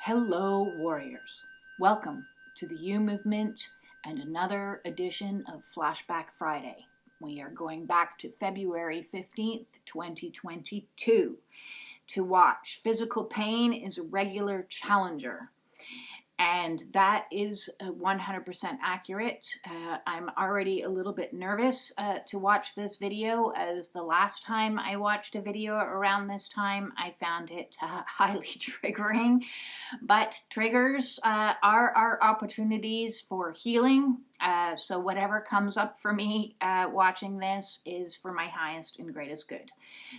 Hello, warriors. Welcome to the U Movement and another edition of Flashback Friday. We are going back to February 15th, 2022 to watch Physical Pain is a Regular Challenger. And that is 100% accurate. I'm already a little bit nervous to watch this video, as the last time I watched a video around this time, I found it highly triggering. But triggers are our opportunities for healing. So whatever comes up for me watching this is for my highest and greatest good.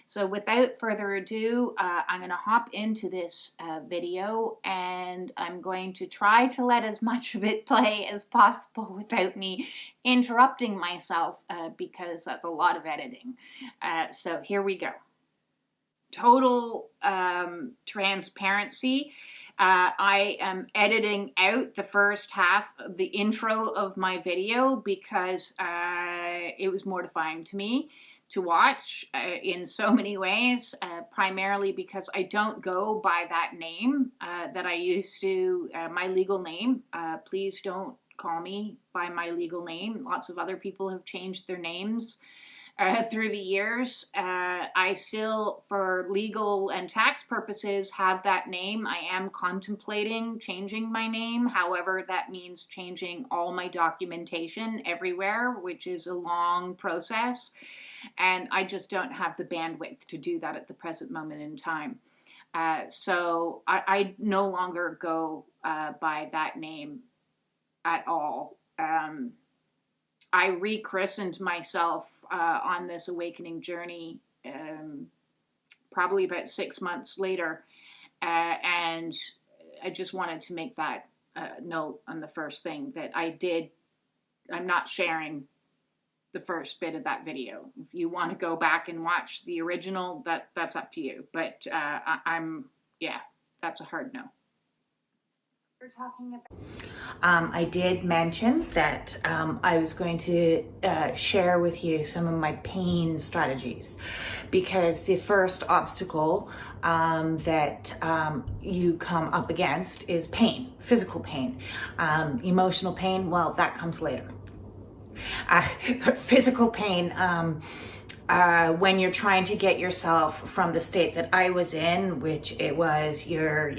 So without further ado, I'm going to hop into this video, and I'm going to try to let as much of it play as possible without me interrupting myself, because that's a lot of editing. So here we go. Total transparency. I am editing out the first half of the intro of my video because it was mortifying to me to watch in so many ways, primarily because I don't go by that name that I used to, my legal name. Please don't call me by my legal name. Lots of other people have changed their names through the years. I still, for legal and tax purposes, have that name. I am contemplating changing my name. However, that means changing all my documentation everywhere, which is a long process. And I just don't have the bandwidth to do that at the present moment in time. So I no longer go by that name at all. I rechristened myself on this awakening journey probably about 6 months later, and I just wanted to make that note on the first thing that I did. I'm not sharing the first bit of that video. If you want to go back and watch the original, that's up to you, but that's a hard no. We're talking about. I did mention that I was going to share with you some of my pain strategies, because the first obstacle that you come up against is pain, physical pain. Emotional pain, well, that comes later. Physical pain, when you're trying to get yourself from the state that I was in, which it was your,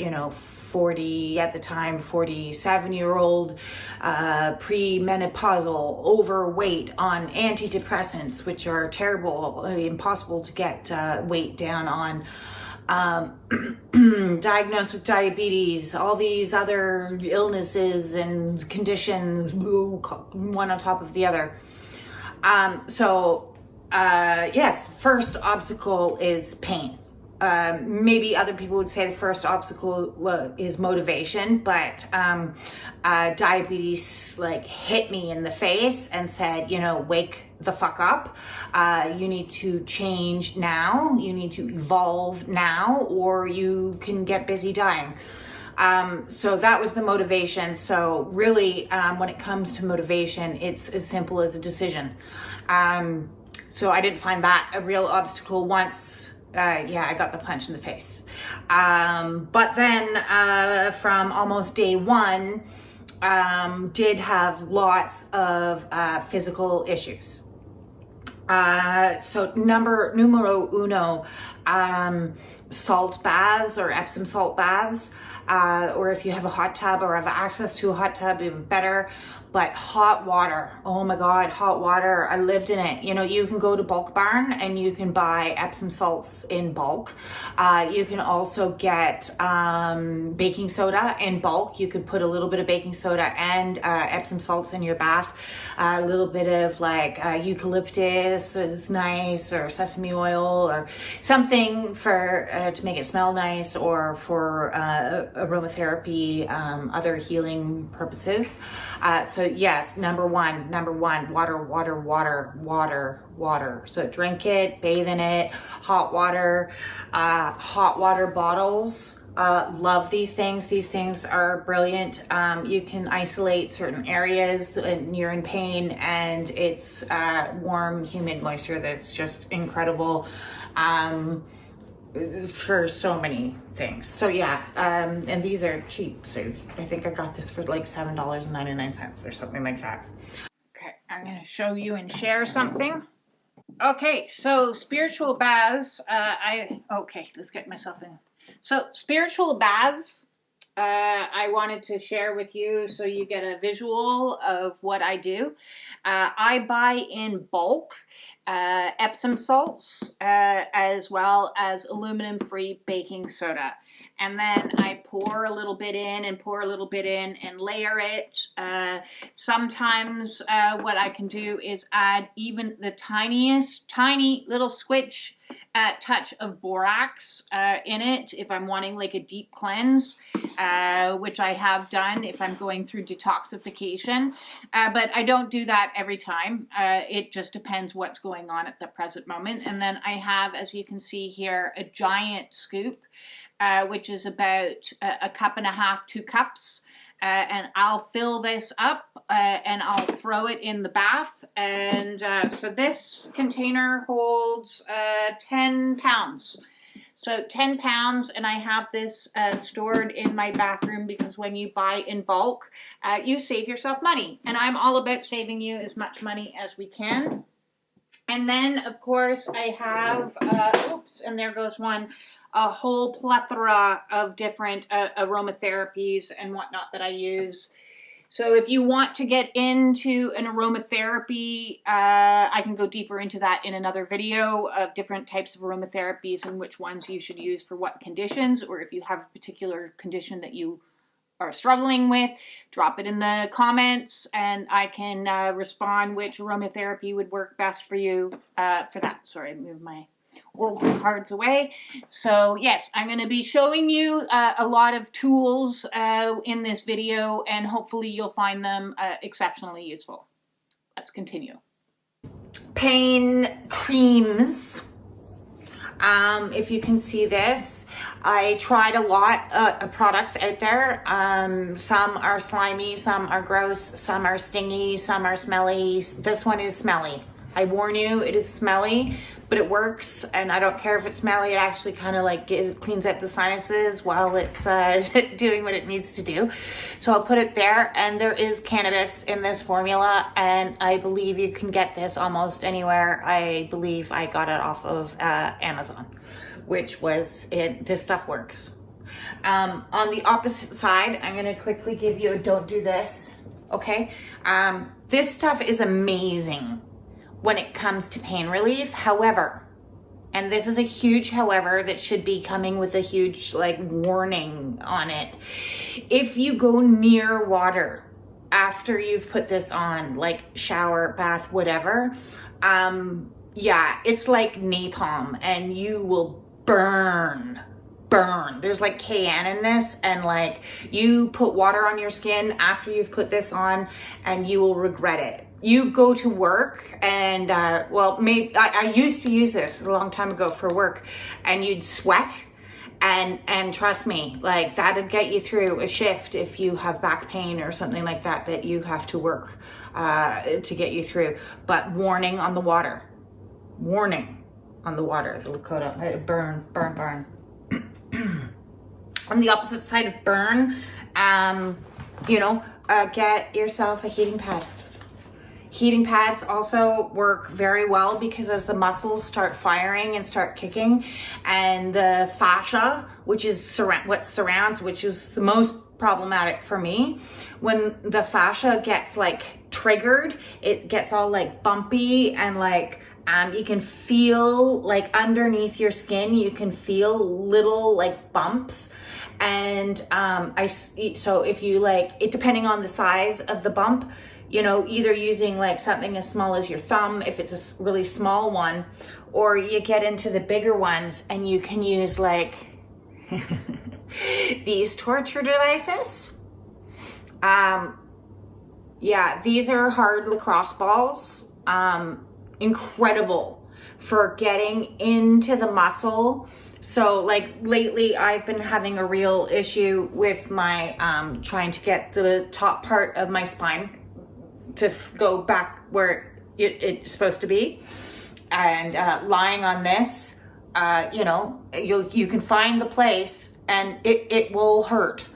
40 at the time, 47-year-old, premenopausal, overweight, on antidepressants, which are terrible, impossible to get weight down on, diagnosed with diabetes, all these other illnesses and conditions, one on top of the other. Yes, first obstacle is pain. Maybe other people would say the first obstacle is motivation, but diabetes hit me in the face and said, wake the fuck up. You need to change now. You need to evolve now, or you can get busy dying. So that was the motivation. So really, when it comes to motivation, it's as simple as a decision. So I didn't find that a real obstacle once. I got the punch in the face. But then from almost day one, did have lots of physical issues. So numero uno, salt baths or Epsom salt baths, or if you have a hot tub or have access to a hot tub, even better. But hot water, oh my God, hot water, I lived in it. You can go to Bulk Barn and you can buy Epsom salts in bulk. You can also get baking soda in bulk. You could put a little bit of baking soda and Epsom salts in your bath. A little bit of eucalyptus is nice, or sesame oil, or something for to make it smell nice, or for aromatherapy, other healing purposes. So yes, number one, water. So drink it, bathe in it, hot water bottles. Love these things. These things are brilliant. You can isolate certain areas when you're in pain, and it's warm, humid moisture that's just incredible. for so many things. So yeah, and these are cheap. So I think I got this for like $7.99 or something like that. Okay, I'm going to show you and share something. Okay, so spiritual baths, okay, let's get myself in. So spiritual baths, I wanted to share with you so you get a visual of what I do. I buy in bulk Epsom salts as well as aluminum-free baking soda. And then I pour a little bit in and pour a little bit in and layer it. Sometimes what I can do is add even the tiny little squitch touch of borax in it if I'm wanting like a deep cleanse, which I have done if I'm going through detoxification. But I don't do that every time. It just depends what's going on at the present moment. And then I have, as you can see here, a giant scoop, which is about a cup and a half, 2 cups. And I'll fill this up and I'll throw it in the bath. And so this container holds 10 pounds. So 10 pounds, and I have this stored in my bathroom because when you buy in bulk, you save yourself money. And I'm all about saving you as much money as we can. And then, of course, I have, oops, and there goes one, a whole plethora of different aromatherapies and whatnot that I use. So if you want to get into an aromatherapy, I can go deeper into that in another video of different types of aromatherapies and which ones you should use for what conditions, or if you have a particular condition that you are struggling with, drop it in the comments and I can respond which aromatherapy would work best for you for that. Sorry, I moved my oracle cards away. So yes, I'm going to be showing you a lot of tools in this video, and hopefully you'll find them exceptionally useful. Let's continue. Pain creams. If you can see this, I tried a lot of products out there. Some are slimy, some are gross, some are stingy, some are smelly. This one is smelly. I warn you, it is smelly, but it works, and I don't care if it's smelly. It actually kind of like cleans out the sinuses while it's doing what it needs to do. So I'll put it there, and there is cannabis in this formula, and I believe you can get this almost anywhere. I believe I got it off of Amazon, which was it. This stuff works. On the opposite side, I'm gonna quickly give you a don't do this, okay? This stuff is amazing when it comes to pain relief. However, and this is a huge however that should be coming with a huge like warning on it. If you go near water after you've put this on, like shower, bath, whatever, yeah, it's like napalm and you will burn. There's like cayenne in this, and like you put water on your skin after you've put this on and you will regret it. You go to work and well, maybe I used to use this a long time ago for work, and you'd sweat, and trust me, like that'd get you through a shift if you have back pain or something like that that you have to work to get you through. But warning on the water, warning on the water, the Lakota, burn. On the opposite side of burn, you know, get yourself a heating pad. Heating pads also work very well because as the muscles start firing and start kicking, and the fascia, which is what surrounds, which is the most problematic for me, when the fascia gets like triggered, it gets all like bumpy, and like you can feel like underneath your skin, you can feel little like bumps. And so if you like it, depending on the size of the bump, you know, either using like something as small as your thumb if it's a really small one, or you get into the bigger ones and you can use like these torture devices. Yeah, these are hard lacrosse balls. Incredible for getting into the muscle. So like lately I've been having a real issue with my trying to get the top part of my spine to go back where it's supposed to be, and lying on this you know, you can find the place and it will hurt.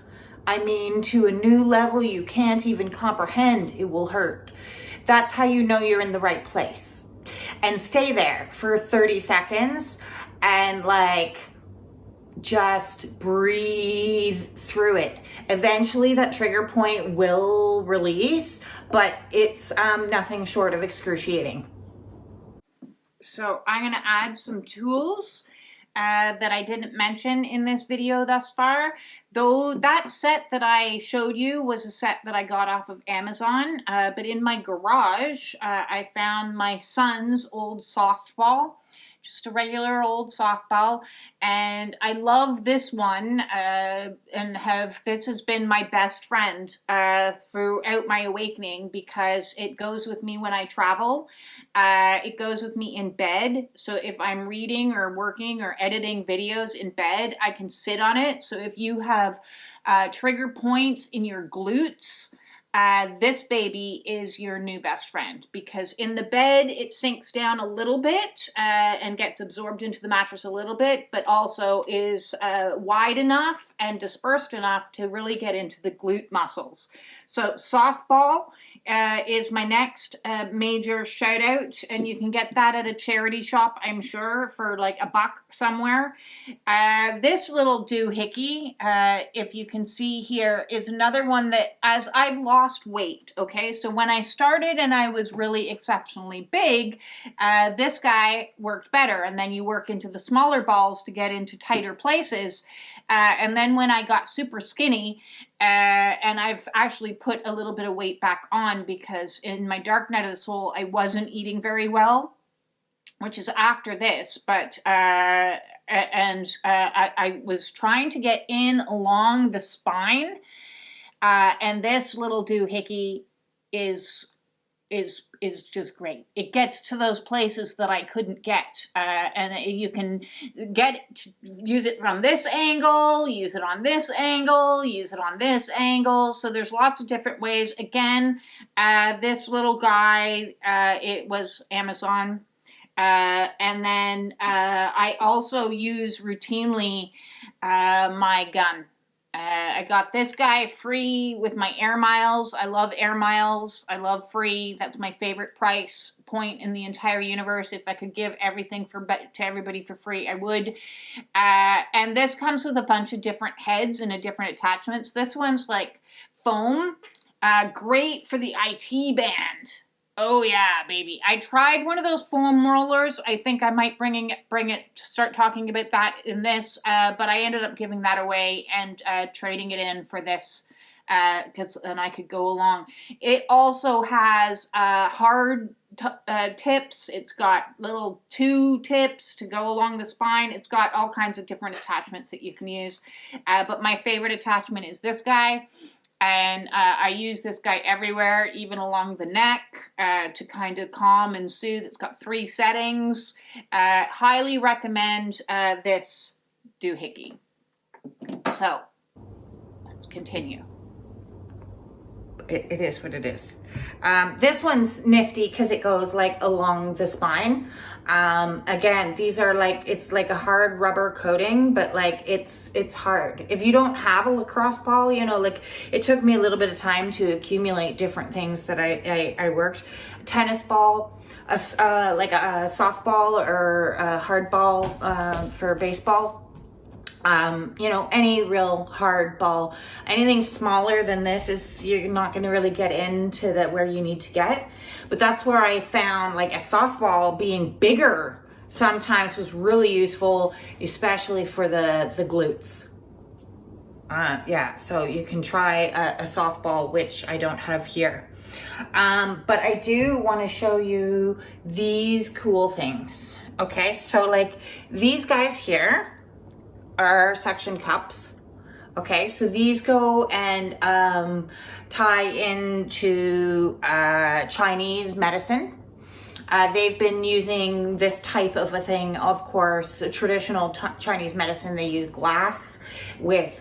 I mean, to a new level you can't even comprehend, it will hurt. That's how you know you're in the right place. And stay there for 30 seconds and like, just breathe through it. Eventually that trigger point will release, but it's nothing short of excruciating. So I'm going to add some tools that I didn't mention in this video thus far. Though that set that I showed you was a set that I got off of Amazon, but in my garage I found my son's old softball. Just a regular old softball, and I love this one, and this has been my best friend throughout my awakening, because it goes with me when I travel. It goes with me in bed, so if I'm reading or working or editing videos in bed, I can sit on it. So if you have trigger points in your glutes, this baby is your new best friend, because in the bed it sinks down a little bit and gets absorbed into the mattress a little bit, but also is wide enough and dispersed enough to really get into the glute muscles. So softball is my next major shout out, and you can get that at a charity shop, I'm sure, for like $1 somewhere. This little doohickey, if you can see here, is another one that, as I've lost weight, okay, so when I started and I was really exceptionally big, this guy worked better, and then you work into the smaller balls to get into tighter places, and then when I got super skinny, and I've actually put a little bit of weight back on, because in my dark night of the soul I wasn't eating very well, which is after this, but I was trying to get in along the spine, and this little doohickey is just great. It gets to those places that I couldn't get, and you can use it from this angle, use it on this angle, use it on this angle. So there's lots of different ways. Again, this little guy, it was Amazon. And then I also use routinely my gun. I got this guy free with my air miles. I love air miles. I love free. That's my favorite price point in the entire universe. If I could give everything to everybody for free, I would. And this comes with a bunch of different heads and different attachments. This one's like foam. Great for the IT band. Oh yeah, baby. I tried one of those foam rollers. I think I might bring it to start talking about that in this, but I ended up giving that away and trading it in for this, because then I could go along. It also has hard tips. It's got little 2 tips to go along the spine. It's got all kinds of different attachments that you can use, but my favorite attachment is this guy. And I use this guy everywhere, even along the neck, to kind of calm and soothe. It's got 3 settings. Highly recommend this doohickey. So, let's continue. It is what it is. This one's nifty because it goes like along the spine. Again, these are like, it's like a hard rubber coating, but like it's hard. If you don't have a lacrosse ball, you know, like it took me a little bit of time to accumulate different things that I worked. Tennis ball, like a softball or a hard ball for baseball. You know, any real hard ball. Anything smaller than this is, you're not going to really get into where you need to get. But that's where I found like a softball being bigger sometimes was really useful, especially for the glutes. Yeah, so you can try a softball, which I don't have here. But I do want to show you these cool things. Okay, so like these guys here are suction cups. Okay, so these go and tie into Chinese medicine. They've been using this type of a thing, of course. Traditional Chinese medicine, they use glass with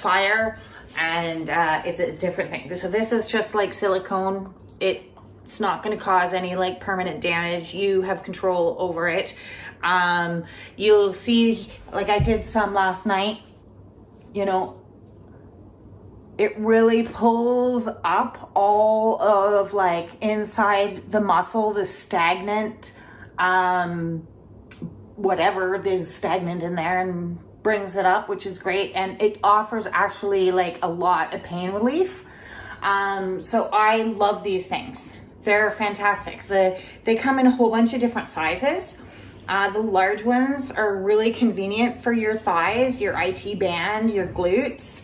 fire, and it's a different thing. So this is just like silicone. It's not going to cause any like permanent damage. You have control over it. You'll see, like I did some last night, you know, it really pulls up all of like inside the muscle, the stagnant, whatever is stagnant in there, and brings it up, which is great. And it offers actually like a lot of pain relief. So I love these things. They're fantastic. They come in a whole bunch of different sizes. The large ones are really convenient for your thighs, your IT band, your glutes,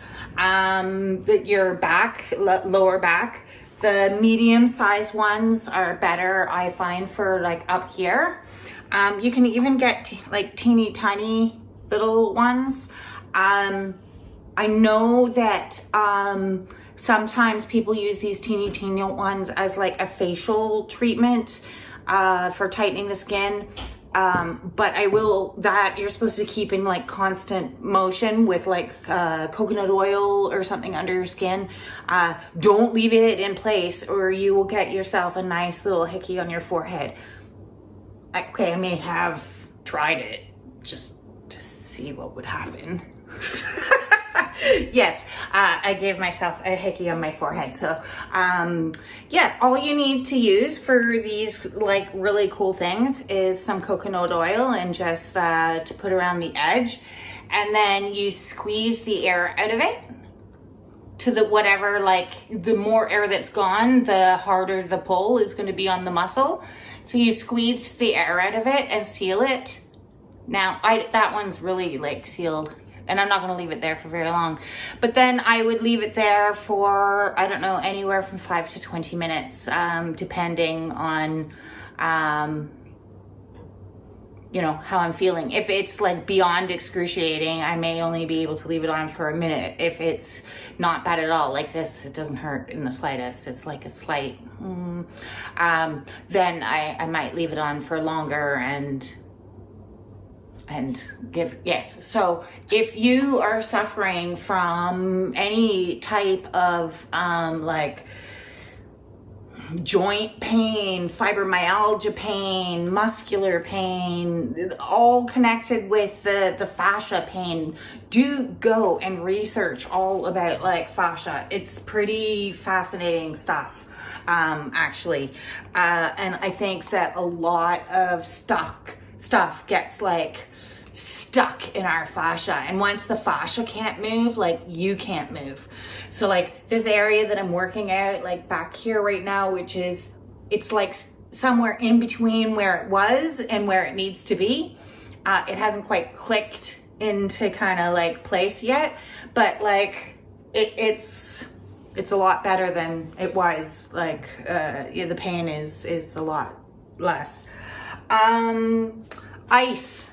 your back, lower back. The medium size ones are better, I find, for like up here. You can even get like teeny tiny little ones. I know that sometimes people use these teeny ones as like a facial treatment for tightening the skin. But you're supposed to keep in like constant motion with like coconut oil or something under your skin. Don't leave it in place or you will get yourself a nice little hickey on your forehead. Okay, I may have tried it just to see what would happen. Yes, I gave myself a hickey on my forehead. So yeah, all you need to use for these like really cool things is some coconut oil and just to put around the edge, and then you squeeze the air out of it to the whatever, like the more air that's gone, the harder the pull is going to be on the muscle. So you squeeze the air out of it and seal it. Now that one's really like sealed, and I'm not going to leave it there for very long, but then I would leave it there for, I don't know, anywhere from 5 to 20 minutes, depending on, you know, how I'm feeling. If it's like beyond excruciating, I may only be able to leave it on for a minute. If it's not bad at all, like this, it doesn't hurt in the slightest, it's like a slight, then I might leave it on for longer and give, yes. So if you are suffering from any type of like joint pain, fibromyalgia pain, muscular pain, all connected with the fascia pain, do go and research all about like fascia. It's pretty fascinating stuff, actually. And I think that a lot of stuff gets like stuck in our fascia, and once the fascia can't move, like you can't move. So like this area that I'm working out, like back here right now, which is, it's like somewhere in between where it was and where it needs to be. It hasn't quite clicked into kind of like place yet, but like it's a lot better than it was. Like yeah, the pain is a lot less. Ice,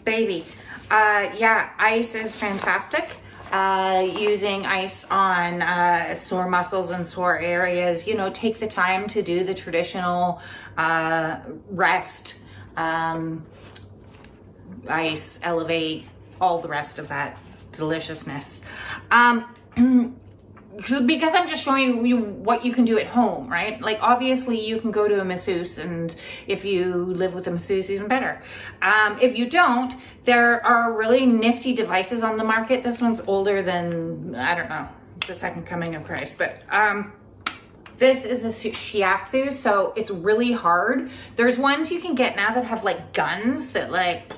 baby. Yeah, ice is fantastic. Using ice on sore muscles and sore areas, you know, take the time to do the traditional rest, ice, elevate, all the rest of that deliciousness. Because I'm just showing you what you can do at home, right? Like obviously you can go to a masseuse, and if you live with a masseuse, even better. If you don't, there are really nifty devices on the market. This one's older than, I don't know, the second coming of Christ, but this is a shiatsu, so it's really hard. There's ones you can get now that have like guns that like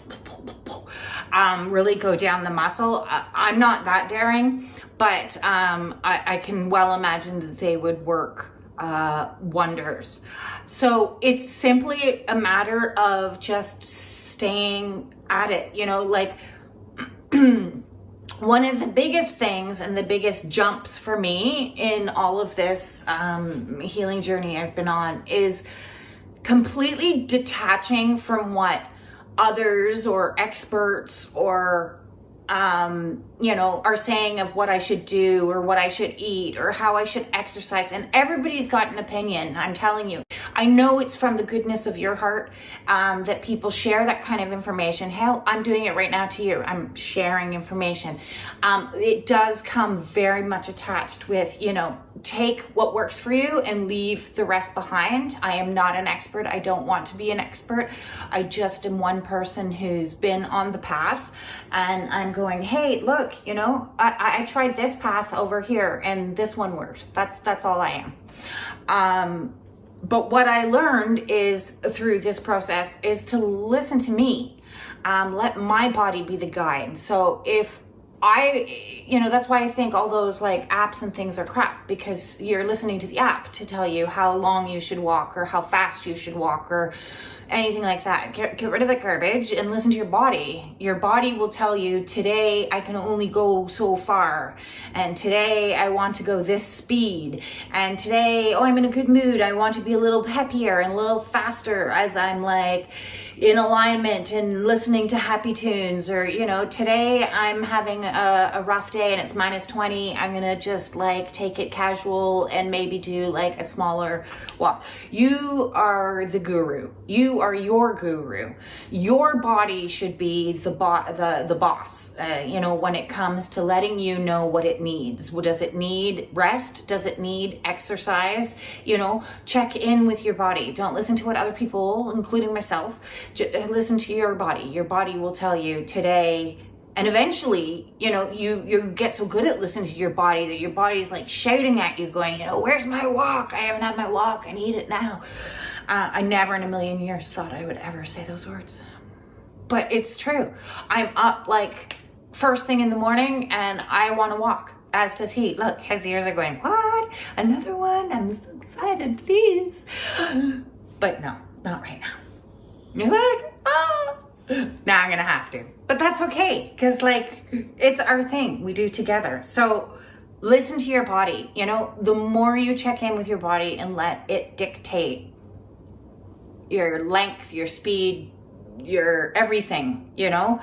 really go down the muscle. I'm not that daring, but I can well imagine that they would work wonders. So it's simply a matter of just staying at it, you know, like one of the biggest things and the biggest jumps for me in all of this healing journey I've been on is completely detaching from what others or experts or are saying of what I should do or what I should eat or how I should exercise. And everybody's got an opinion, I'm telling you. I know it's from the goodness of your heart that people share that kind of information. Hell, I'm doing it right now to you. I'm sharing information. It does come very much attached with, take what works for you and leave the rest behind. I am not an expert. I don't want to be an expert. I just am one person who's been on the path, and I'm going, hey, look, I tried this path over here and this one worked. That's all I am. But what I learned is through this process is to listen to me, let my body be the guide. So if that's why I think all those like apps and things are crap, because you're listening to the app to tell you how long you should walk or how fast you should walk or anything like that. Get rid of the garbage and listen to your body. Your body will tell you, today I can only go so far, and today I want to go this speed, and today, I'm in a good mood, I want to be a little peppier and a little faster as I'm like in alignment and listening to happy tunes, or today I'm having a rough day and it's -20, I'm gonna just like take it casual and maybe do like a smaller walk. You are the guru. You are your guru. Your body should be the boss, when it comes to letting you know what it needs. Does it need rest? Does it need exercise? Check in with your body. Don't listen to what other people, including myself, listen to your body. Your body will tell you today. And eventually, you get so good at listening to your body that your body's like shouting at you going, where's my walk? I haven't had my walk. I need it now. I never in a million years thought I would ever say those words. But it's true. I'm up like first thing in the morning and I want to walk, as does he. Look, his ears are going, what? Another one? I'm so excited, please. But no, not right now. You're like, now I'm gonna have to. But that's okay, because like it's our thing we do together. So listen to your body. The more you check in with your body and let it dictate your length, your speed, your everything, you're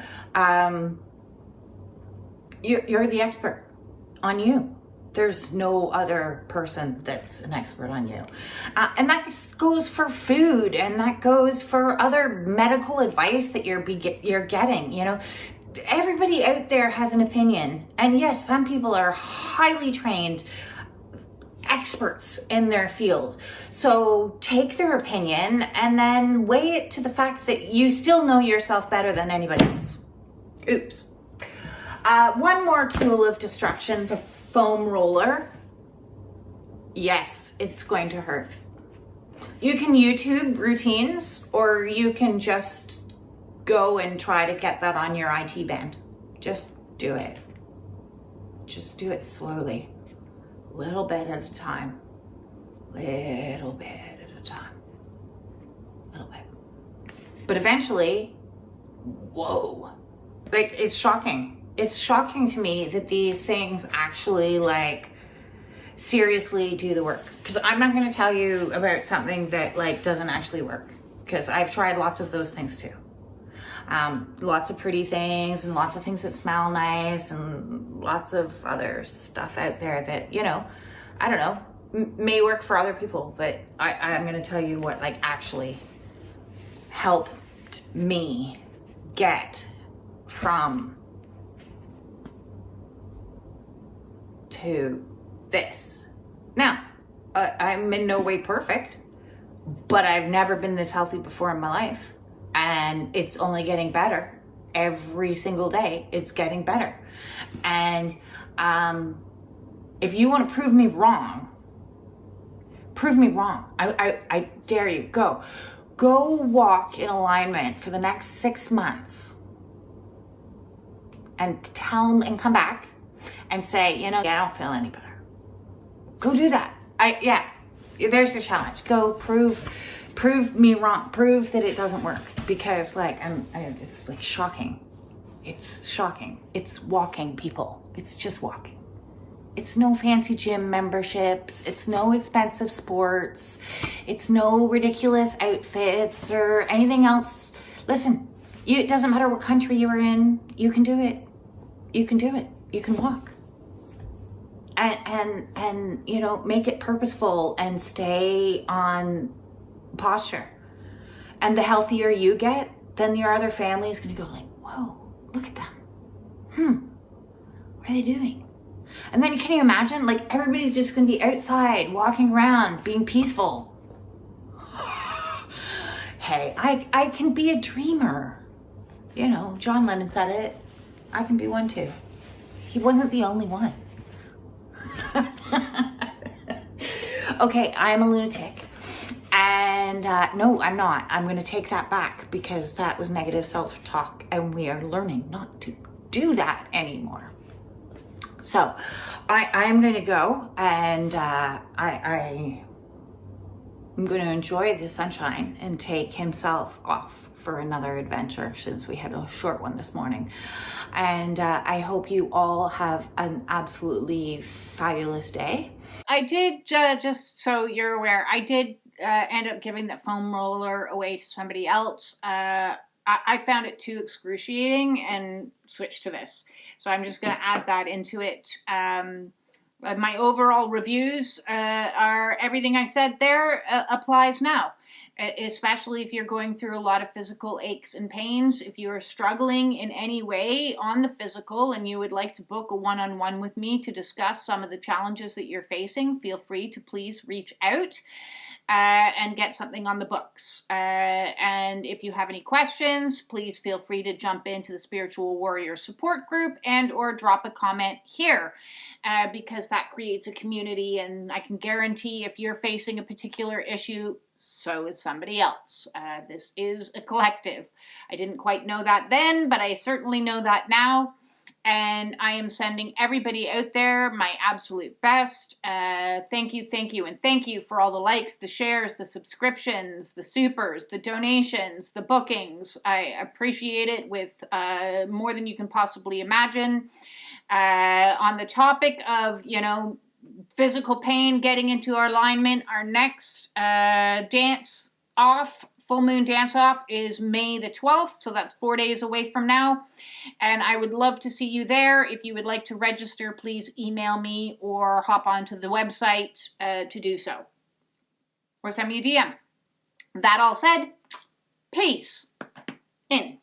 the expert on you. There's no other person that's an expert on you. And that goes for food, and that goes for other medical advice that you're getting. Everybody out there has an opinion. And yes, some people are highly trained experts in their field. So take their opinion and then weigh it to the fact that you still know yourself better than anybody else. Oops. One more tool of destruction, the foam roller. Yes, it's going to hurt. You can YouTube routines, or you can just go and try to get that on your IT band. Just do it. Just do it slowly. Little bit at a time. Little bit at a time. Little bit. But eventually, whoa. Like, it's shocking. It's shocking to me that these things actually like seriously do the work. Because I'm not going to tell you about something that like doesn't actually work, because I've tried lots of those things too. Lots of pretty things and lots of things that smell nice and lots of other stuff out there that, I don't know, may work for other people, but I'm going to tell you what like actually helped me get from to this. Now, I'm in no way perfect, but I've never been this healthy before in my life. And it's only getting better. Every single day, it's getting better. And if you want to prove me wrong, I dare you, go walk in alignment for the next 6 months and come back and say, I don't feel any better. Go do that. There's the challenge. Go prove me wrong. Prove that it doesn't work, because like it's like shocking. It's shocking. It's walking, people. It's just walking. It's no fancy gym memberships. It's no expensive sports. It's no ridiculous outfits or anything else. Listen, it doesn't matter what country you are in. You can do it. you can do it. You can walk. And you know, make it purposeful and stay on posture. And the healthier you get, then your other family is going to go like, whoa, look at them. What are they doing? And then can you imagine, like, everybody's just going to be outside, walking around, being peaceful. Hey, I can be a dreamer. You know, John Lennon said it. I can be one too. He wasn't the only one. Okay, I'm a lunatic. And no, I'm not. I'm going to take that back because that was negative self-talk, and we are learning not to do that anymore. So I'm going to go, and I'm going to enjoy the sunshine and take himself off for another adventure since we had a short one this morning. And I hope you all have an absolutely fabulous day. I did, just so you're aware, I did end up giving that foam roller away to somebody else. I found it too excruciating and switched to this. So I'm just going to add that into it. My overall reviews are everything I said there applies now, especially if you're going through a lot of physical aches and pains. If you are struggling in any way on the physical and you would like to book a one-on-one with me to discuss some of the challenges that you're facing, feel free to please reach out and get something on the books. And if you have any questions, please feel free to jump into the Spiritual Warrior Support Group and or drop a comment here, because that creates a community, and I can guarantee if you're facing a particular issue, so is somebody else. This is a collective. I didn't quite know that then, but I certainly know that now. And I am sending everybody out there my absolute best. Thank you, and thank you for all the likes, the shares, the subscriptions, the supers, the donations, the bookings. I appreciate it with more than you can possibly imagine. On the topic of, you know, physical pain, getting into our alignment, our next dance off, full moon dance off, is May the 12th, so that's 4 days away from now. And I would love to see you there. If you would like to register, please email me or hop onto the website to do so. Or send me a DM. That all said, peace in.